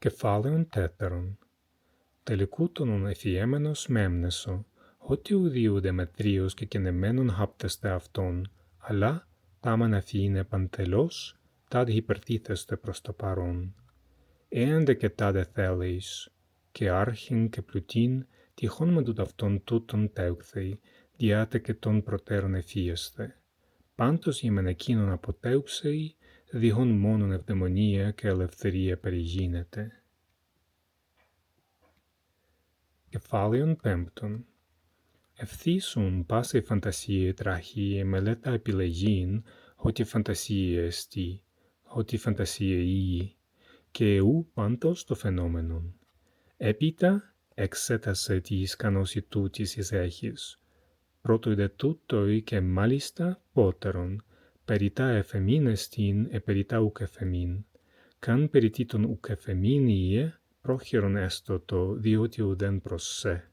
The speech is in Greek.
Κεφάλαιον τέταρον. Τελικούτονον εφιέμενος μέμνεσο, ότι ουδείου Δεμετρίος και κενεμένον χάπτεστε αυτόν, αλλά τάμαν αφήνε παντελώς, τάδε υπερτίθεστε προς το παρόν. Εάν δε και τάδε θέλεις, και άρχιν και πλουτίν, τυχόν με τούτ' αυτόν τούτον τέουχθει, διάτε και τον προτέρων εφίεστε. Πάντως ημεν εκείνον αποτέουξεϊ, διχόν μόνον ευδαιμονία και ελευθερία περιγίνεται. Κεφάλαιον πέμπτον. Ευθύσουν πάσε φαντασίε τραχή μελέτα επιλεγήν, ότι φαντασίε εστί, ότι φαντασίε ii, και ου πάντως το φαινόμενον. Έπειτα εξέτασε τι ικανόση τούτης εις έχεις. Πρώτοι δε τούτοι και μάλιστα πότερον, περιτά εφεμήν εστίν περιτά ουκ εφεμήν. Καν περιτί τον ουκ εφεμήν ιε, πρόχειρον έστω το, διότι ουδέν προς σε.